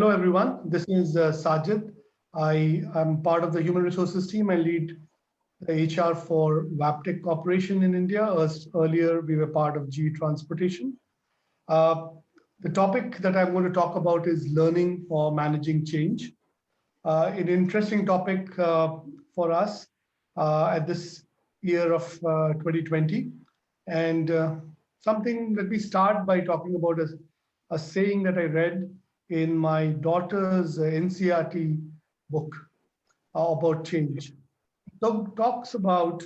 Hello, everyone. This is Sajid. I am part of the human resources team. I lead the HR for Wabtec Corporation in India. As earlier, we were part of GE Transportation. Uh, the topic that I'm going to talk about is learning for managing change. An interesting topic for us at this year of 2020. And something, let me start by talking about a saying that I read in my daughter's NCRT book about change. It talks about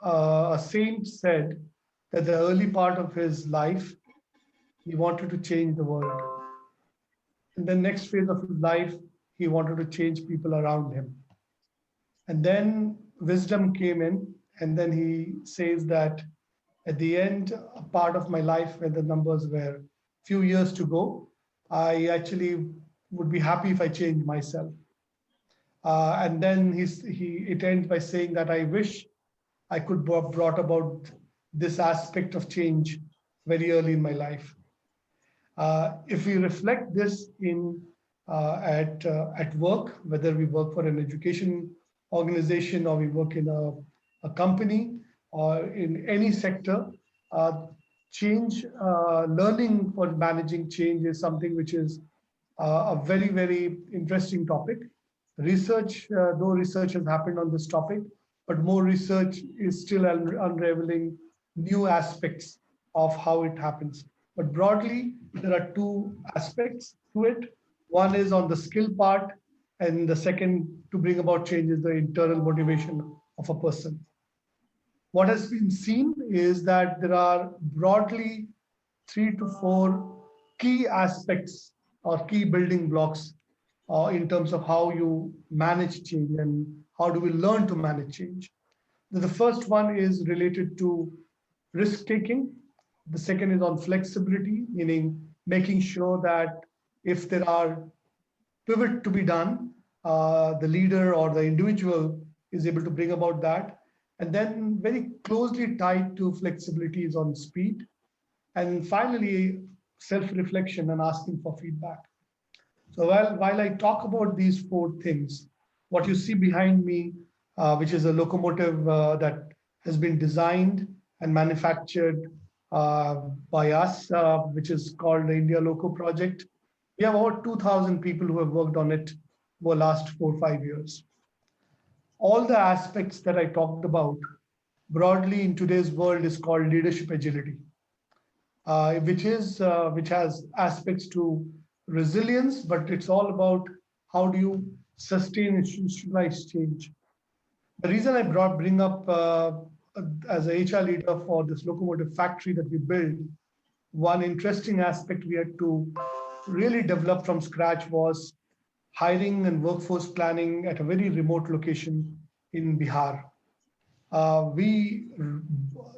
a saint said that the early part of his life, he wanted to change the world. In the next phase of his life, he wanted to change people around him. And then wisdom came in, and then he says that at the end, a part of my life when the numbers were few years to go, I actually would be happy if I changed myself. And then it ends by saying that I wish I could have brought about this aspect of change very early in my life. If we reflect this in at work, whether we work for an education organization or we work in a company or in any sector, uh, learning for managing change is something which is a very, very interesting topic. Though research has happened on this topic, but more research is still unraveling new aspects of how it happens. But broadly, there are two aspects to it. One is on the skill part, and the second to bring about change is the internal motivation of a person. What has been seen is that there are broadly 3 to 4 key aspects or key building blocks in terms of how you manage change and how do we learn to manage change. The first one is related to risk taking. The second is on flexibility, meaning making sure that if there are pivot to be done, the leader or the individual is able to bring about that. And then very closely tied to flexibility is on speed. And finally, self-reflection and asking for feedback. So while I talk about these 4 things, what you see behind me, which is a locomotive that has been designed and manufactured uh, by us, which is called the India Loco project. We have over 2,000 people who have worked on it over the last 4 or 5 years. All the aspects that I talked about broadly in today's world is called leadership agility, which has aspects to resilience, but it's all about how do you sustain institutionalized change. The reason I bring up as a HR leader for this locomotive factory that we built, one interesting aspect we had to really develop from scratch was hiring and workforce planning at a very remote location in Bihar. We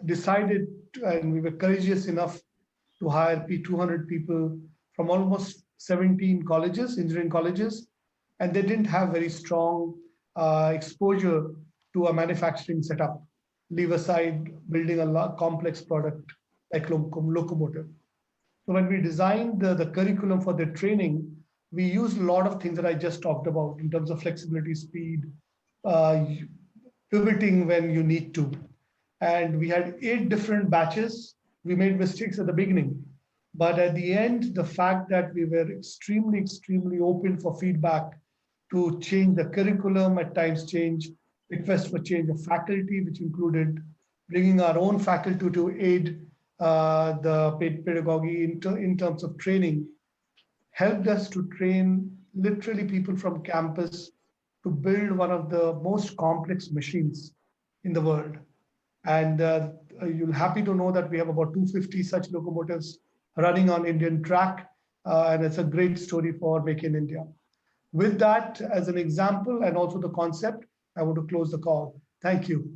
decided and we were courageous enough to hire 200 people from almost 17 colleges, engineering colleges, and they didn't have very strong exposure to a manufacturing setup, leave aside building a complex product like locomotive. So when we designed the curriculum for their training, we used a lot of things that I just talked about in terms of flexibility, speed, uh, pivoting when you need to. And we had 8 different batches. We made mistakes at the beginning. But at the end, the fact that we were extremely, extremely open for feedback to change the curriculum, at times change, request for change of faculty, which included bringing our own faculty to aid the pedagogy in terms of training, helped us to train literally people from campus to build one of the most complex machines in the world. And you'll happy to know that we have about 250 such locomotives running on Indian track. And it's a great story for Make in India. With that as an example and also the concept, I want to close the call. Thank you.